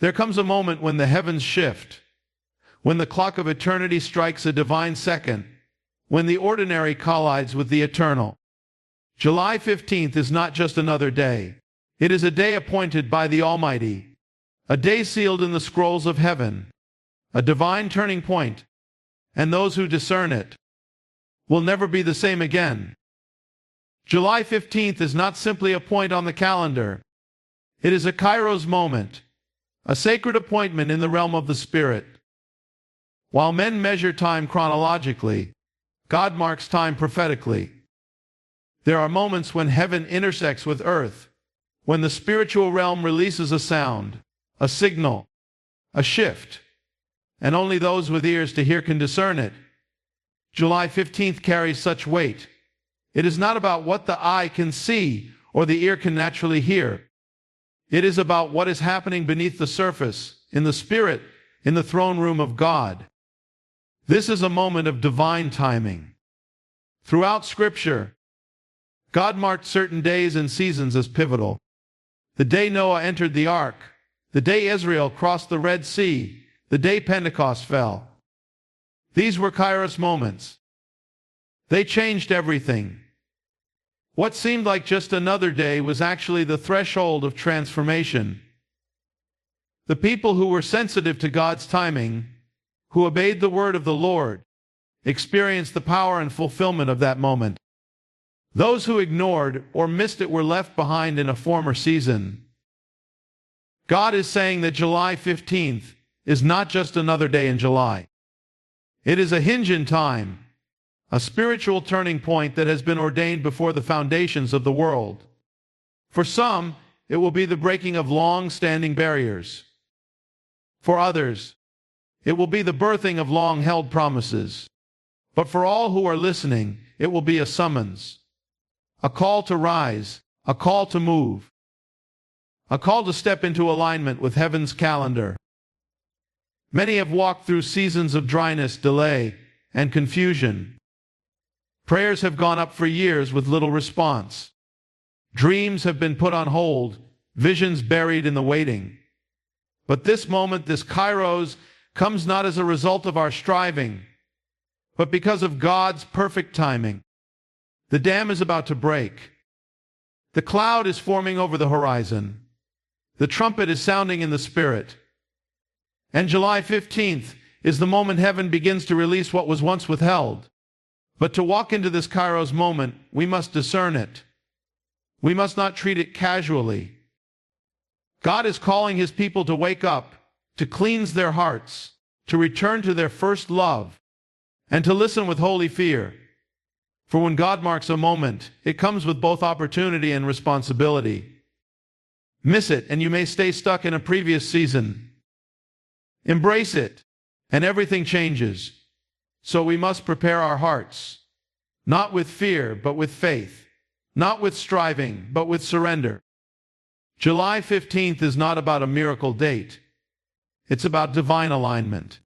There comes a moment when the heavens shift, when the clock of eternity strikes a divine second, when the ordinary collides with the eternal. July 15th is not just another day. It is a day appointed by the Almighty, a day sealed in the scrolls of heaven, a divine turning point, and those who discern it will never be the same again. July 15th is not simply a point on the calendar. It is a Kairos moment, a sacred appointment in the realm of the Spirit. While men measure time chronologically, God marks time prophetically. There are moments when heaven intersects with earth, when the spiritual realm releases a sound, a signal, a shift, and only those with ears to hear can discern it. July 15th carries such weight. It is not about what the eye can see or the ear can naturally hear. It is about what is happening beneath the surface, in the Spirit, in the throne room of God. This is a moment of divine timing. Throughout Scripture, God marked certain days and seasons as pivotal. The day Noah entered the ark, the day Israel crossed the Red Sea, the day Pentecost fell. These were Kairos moments. They changed everything. What seemed like just another day was actually the threshold of transformation. The people who were sensitive to God's timing, who obeyed the word of the Lord, experienced the power and fulfillment of that moment. Those who ignored or missed it were left behind in a former season. God is saying that July 15th is not just another day in July. It is a hinge in time, a spiritual turning point that has been ordained before the foundations of the world. For some, it will be the breaking of long-standing barriers. For others, it will be the birthing of long-held promises. But for all who are listening, it will be a summons, a call to rise, a call to move, a call to step into alignment with heaven's calendar. Many have walked through seasons of dryness, delay, and confusion. Prayers have gone up for years with little response. Dreams have been put on hold, visions buried in the waiting. But this moment, this Kairos, comes not as a result of our striving, but because of God's perfect timing. The dam is about to break. The cloud is forming over the horizon. The trumpet is sounding in the Spirit. And July 15th is the moment heaven begins to release what was once withheld. But to walk into this Kairos moment, we must discern it. We must not treat it casually. God is calling his people to wake up, to cleanse their hearts, to return to their first love, and to listen with holy fear. For when God marks a moment, it comes with both opportunity and responsibility. Miss it, and you may stay stuck in a previous season. Embrace it, and everything changes. So we must prepare our hearts, not with fear, but with faith, not with striving, but with surrender. July 15th is not about a miracle date. It's about divine alignment.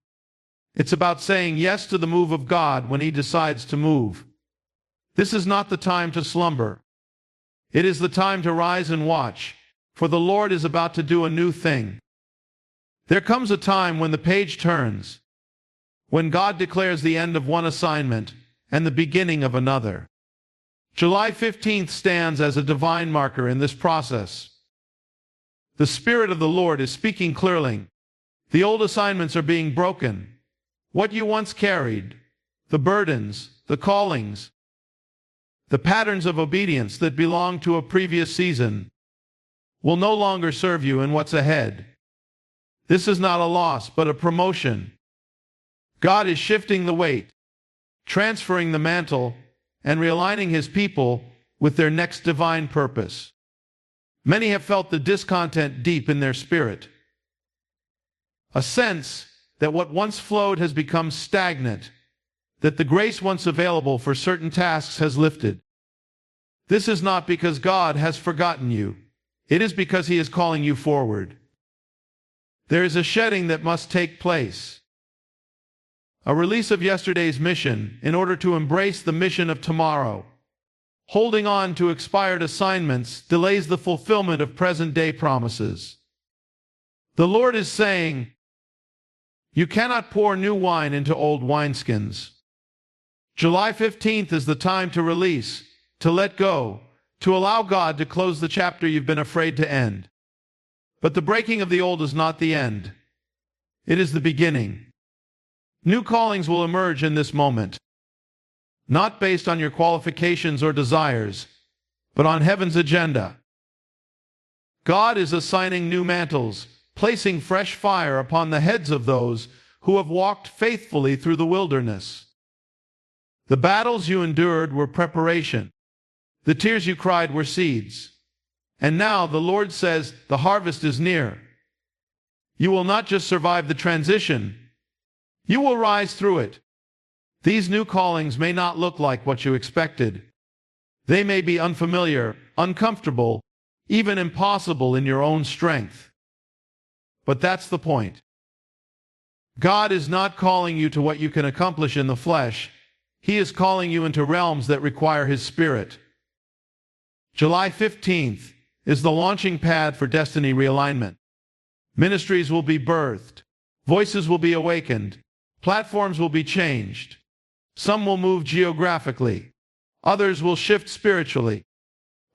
It's about saying yes to the move of God when he decides to move. This is not the time to slumber. It is the time to rise and watch, for the Lord is about to do a new thing. There comes a time when the page turns, when God declares the end of one assignment and the beginning of another. July 15th stands as a divine marker in this process. The Spirit of the Lord is speaking clearly. The old assignments are being broken. What you once carried, the burdens, the callings, the patterns of obedience that belonged to a previous season, will no longer serve you in what's ahead. This is not a loss, but a promotion. God is shifting the weight, transferring the mantle, and realigning his people with their next divine purpose. Many have felt the discontent deep in their spirit, a sense that what once flowed has become stagnant, that the grace once available for certain tasks has lifted. This is not because God has forgotten you. It is because he is calling you forward. There is a shedding that must take place, a release of yesterday's mission in order to embrace the mission of tomorrow. Holding on to expired assignments delays the fulfillment of present-day promises. The Lord is saying, you cannot pour new wine into old wineskins. July 15th is the time to release, to let go, to allow God to close the chapter you've been afraid to end. But the breaking of the old is not the end. It is the beginning. New callings will emerge in this moment, not based on your qualifications or desires, but on heaven's agenda. God is assigning new mantles, placing fresh fire upon the heads of those who have walked faithfully through the wilderness. The battles you endured were preparation. The tears you cried were seeds. And now the Lord says the harvest is near. You will not just survive the transition, you will rise through it. These new callings may not look like what you expected. They may be unfamiliar, uncomfortable, even impossible in your own strength. But that's the point. God is not calling you to what you can accomplish in the flesh. He is calling you into realms that require His Spirit. July 15th is the launching pad for destiny realignment. Ministries will be birthed. Voices will be awakened. Platforms will be changed. Some will move geographically. Others will shift spiritually.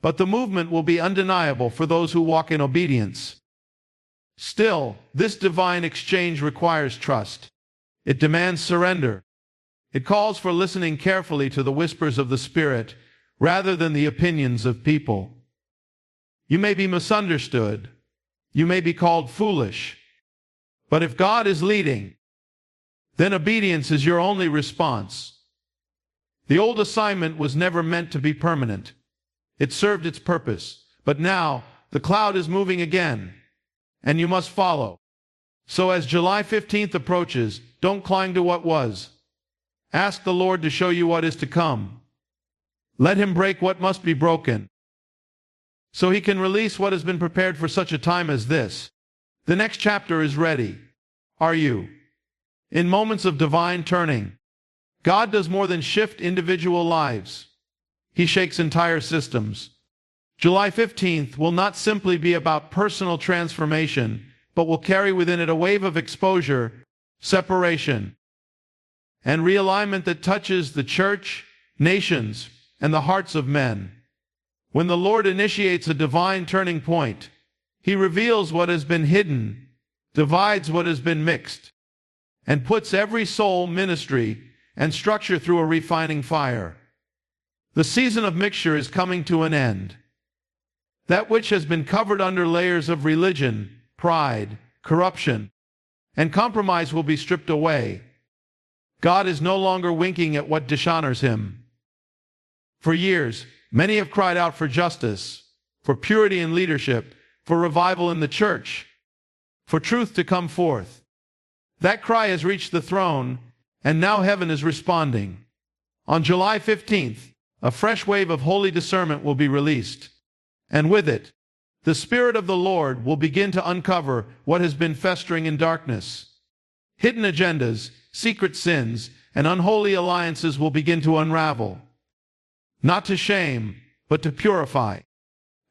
But the movement will be undeniable for those who walk in obedience. Still, this divine exchange requires trust. It demands surrender. It calls for listening carefully to the whispers of the Spirit rather than the opinions of people. You may be misunderstood. You may be called foolish. But if God is leading, then obedience is your only response. The old assignment was never meant to be permanent. It served its purpose. But now, the cloud is moving again, and you must follow. So as July 15th approaches, don't cling to what was. Ask the Lord to show you what is to come. Let Him break what must be broken, so He can release what has been prepared for such a time as this. The next chapter is ready. Are you? In moments of divine turning, God does more than shift individual lives. He shakes entire systems. July 15th will not simply be about personal transformation, but will carry within it a wave of exposure, separation, and realignment that touches the church, nations, and the hearts of men. When the Lord initiates a divine turning point, He reveals what has been hidden, divides what has been mixed, and puts every soul, ministry, and structure through a refining fire. The season of mixture is coming to an end. That which has been covered under layers of religion, pride, corruption, and compromise will be stripped away. God is no longer winking at what dishonors Him. For years, many have cried out for justice, for purity in leadership, for revival in the church, for truth to come forth. That cry has reached the throne, and now heaven is responding. On July 15th, a fresh wave of holy discernment will be released, and with it, the Spirit of the Lord will begin to uncover what has been festering in darkness. Hidden agendas, secret sins, and unholy alliances will begin to unravel. Not to shame, but to purify.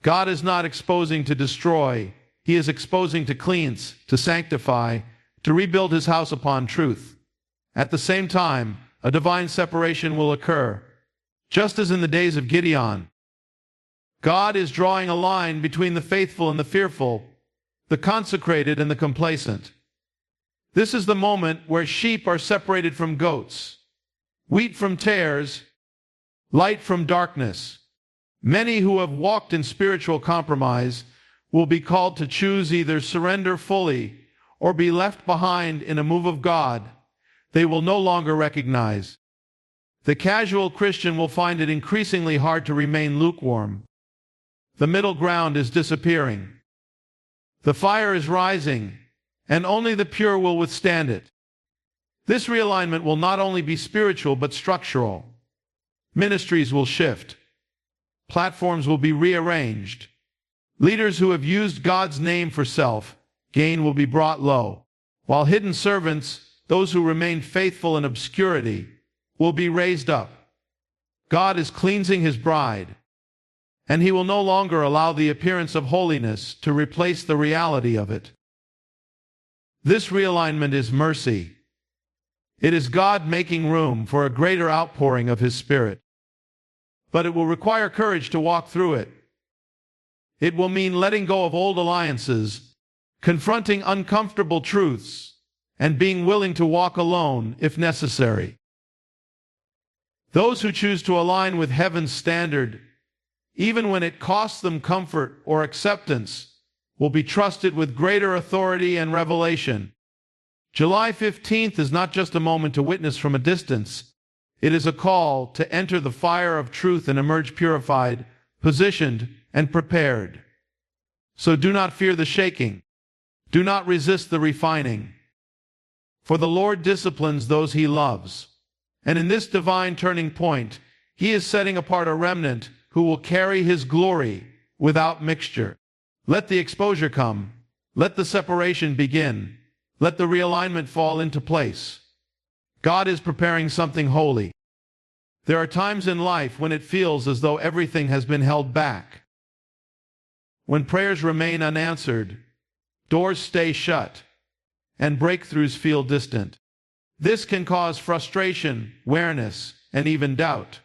God is not exposing to destroy. He is exposing to cleanse, to sanctify, to rebuild His house upon truth. At the same time, a divine separation will occur. Just as in the days of Gideon, God is drawing a line between the faithful and the fearful, the consecrated and the complacent. This is the moment where sheep are separated from goats, wheat from tares, light from darkness. Many who have walked in spiritual compromise will be called to choose either surrender fully or be left behind in a move of God they will no longer recognize. The casual Christian will find it increasingly hard to remain lukewarm. The middle ground is disappearing. The fire is rising, and only the pure will withstand it. This realignment will not only be spiritual but structural. Ministries will shift. Platforms will be rearranged. Leaders who have used God's name for self-gain will be brought low, while hidden servants, those who remain faithful in obscurity, will be raised up. God is cleansing His bride, and He will no longer allow the appearance of holiness to replace the reality of it. This realignment is mercy. It is God making room for a greater outpouring of His Spirit. But it will require courage to walk through it. It will mean letting go of old alliances, confronting uncomfortable truths, and being willing to walk alone if necessary. Those who choose to align with heaven's standard, even when it costs them comfort or acceptance, will be trusted with greater authority and revelation. July 15th is not just a moment to witness from a distance. It is a call to enter the fire of truth and emerge purified, positioned, and prepared. So do not fear the shaking. Do not resist the refining. For the Lord disciplines those He loves. And in this divine turning point, He is setting apart a remnant who will carry His glory without mixture. Let the exposure come. Let the separation begin. Let the realignment fall into place. God is preparing something holy. There are times in life when it feels as though everything has been held back. When prayers remain unanswered, doors stay shut, and breakthroughs feel distant. This can cause frustration, weariness, and even doubt.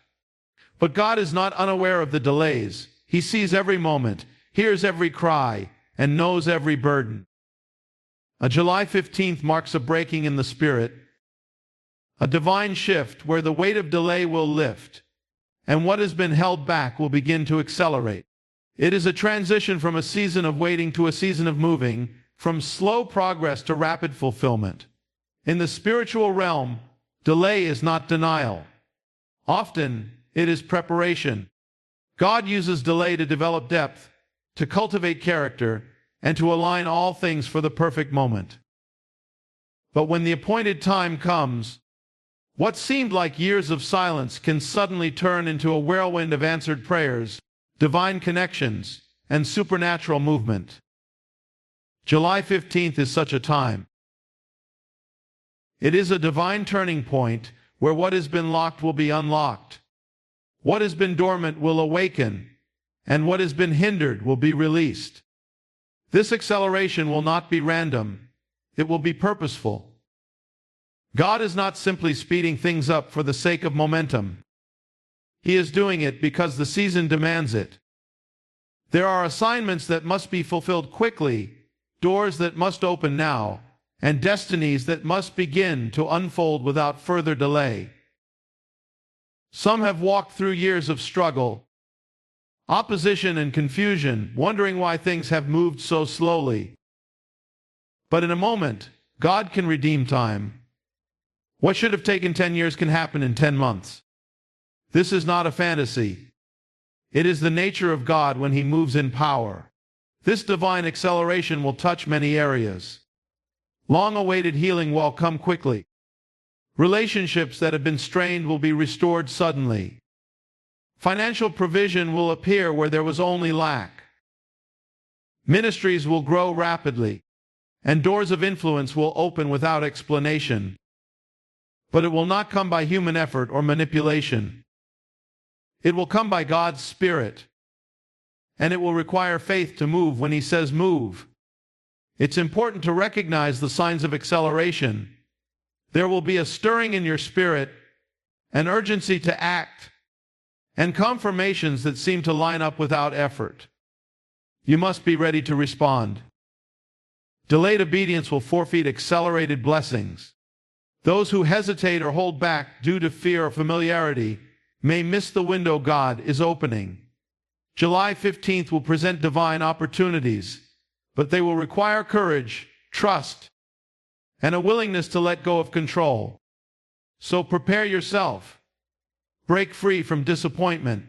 But God is not unaware of the delays. He sees every moment, hears every cry, and knows every burden. A July 15th marks a breaking in the Spirit, a divine shift where the weight of delay will lift, and what has been held back will begin to accelerate. It is a transition from a season of waiting to a season of moving, from slow progress to rapid fulfillment. In the spiritual realm, delay is not denial. Often, it is preparation. God uses delay to develop depth, to cultivate character, and to align all things for the perfect moment. But when the appointed time comes, what seemed like years of silence can suddenly turn into a whirlwind of answered prayers, divine connections, and supernatural movement. July 15th is such a time. It is a divine turning point where what has been locked will be unlocked. What has been dormant will awaken, and what has been hindered will be released. This acceleration will not be random. It will be purposeful. God is not simply speeding things up for the sake of momentum. He is doing it because the season demands it. There are assignments that must be fulfilled quickly, doors that must open now, and destinies that must begin to unfold without further delay. Some have walked through years of struggle, opposition and confusion, wondering why things have moved so slowly. But in a moment, God can redeem time. What should have taken 10 years can happen in 10 months. This is not a fantasy. It is the nature of God when He moves in power. This divine acceleration will touch many areas. Long-awaited healing will come quickly. Relationships that have been strained will be restored suddenly. Financial provision will appear where there was only lack. Ministries will grow rapidly, and doors of influence will open without explanation. But it will not come by human effort or manipulation. It will come by God's Spirit, and it will require faith to move when He says move. It's important to recognize the signs of acceleration. There will be a stirring in your spirit, an urgency to act, and confirmations that seem to line up without effort. You must be ready to respond. Delayed obedience will forfeit accelerated blessings. Those who hesitate or hold back due to fear or familiarity may miss the window God is opening. July 15th will present divine opportunities, but they will require courage, trust, and a willingness to let go of control. So prepare yourself. Break free from disappointment.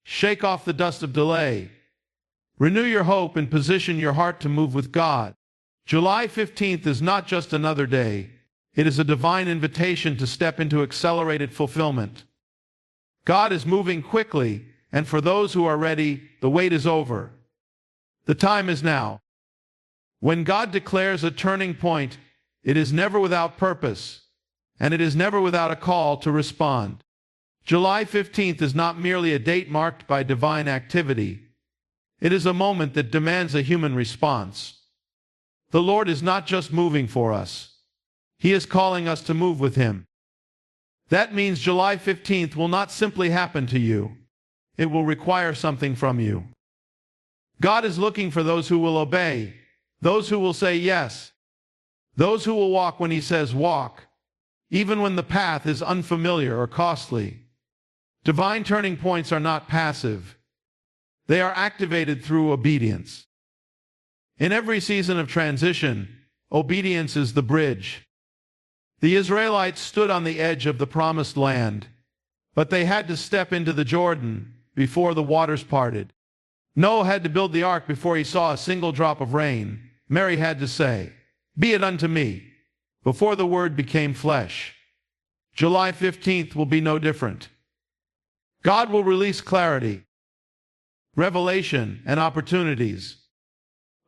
Shake off the dust of delay. Renew your hope and position your heart to move with God. July 15th is not just another day. It is a divine invitation to step into accelerated fulfillment. God is moving quickly, and for those who are ready, the wait is over. The time is now. When God declares a turning point, it is never without purpose, and it is never without a call to respond. July 15th is not merely a date marked by divine activity. It is a moment that demands a human response. The Lord is not just moving for us. He is calling us to move with Him. That means July 15th will not simply happen to you. It will require something from you. God is looking for those who will obey, those who will say yes, those who will walk when He says walk, even when the path is unfamiliar or costly. Divine turning points are not passive. They are activated through obedience. In every season of transition, obedience is the bridge. The Israelites stood on the edge of the promised land, but they had to step into the Jordan before the waters parted. Noah had to build the ark before he saw a single drop of rain. Mary had to say, "Be it unto me," before the word became flesh. July 15th will be no different. God will release clarity, revelation, and opportunities.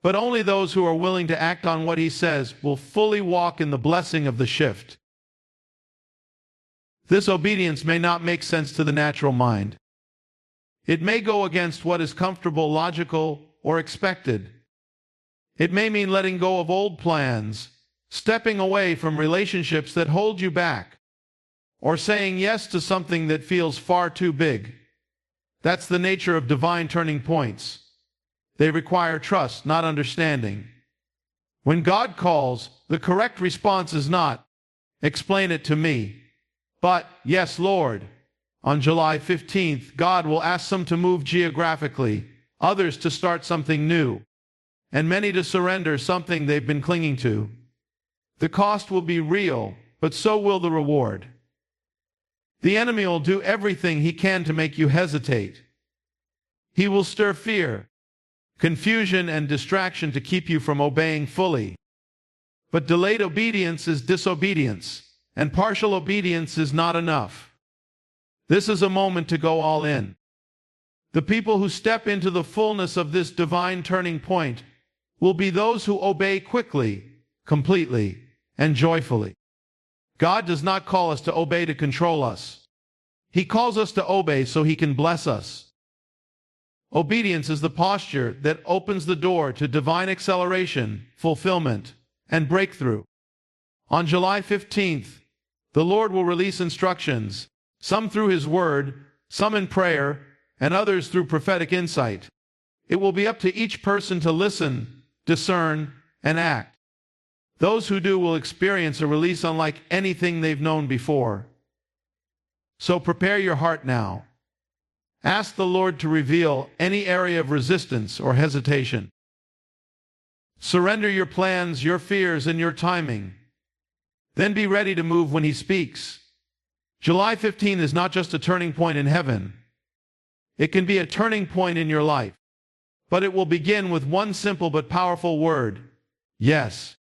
But only those who are willing to act on what He says will fully walk in the blessing of the shift. This obedience may not make sense to the natural mind. It may go against what is comfortable, logical, or expected. It may mean letting go of old plans, stepping away from relationships that hold you back, or saying yes to something that feels far too big. That's the nature of divine turning points. They require trust, not understanding. When God calls, the correct response is not, "Explain it to me," but, "Yes, Lord." On July 15th, God will ask some to move geographically, others to start something new, and many to surrender something they've been clinging to. The cost will be real, but so will the reward. The enemy will do everything he can to make you hesitate. He will stir fear, confusion, and distraction to keep you from obeying fully. But delayed obedience is disobedience, and partial obedience is not enough. This is a moment to go all in. The people who step into the fullness of this divine turning point will be those who obey quickly, completely, and joyfully. God does not call us to obey to control us. He calls us to obey so He can bless us. Obedience is the posture that opens the door to divine acceleration, fulfillment, and breakthrough. On July 15th, the Lord will release instructions, some through His word, some in prayer, and others through prophetic insight. It will be up to each person to listen, discern, and act. Those who do will experience a release unlike anything they've known before. So prepare your heart now. Ask the Lord to reveal any area of resistance or hesitation. Surrender your plans, your fears, and your timing. Then be ready to move when He speaks. July 15 is not just a turning point in heaven. It can be a turning point in your life. But it will begin with one simple but powerful word: yes.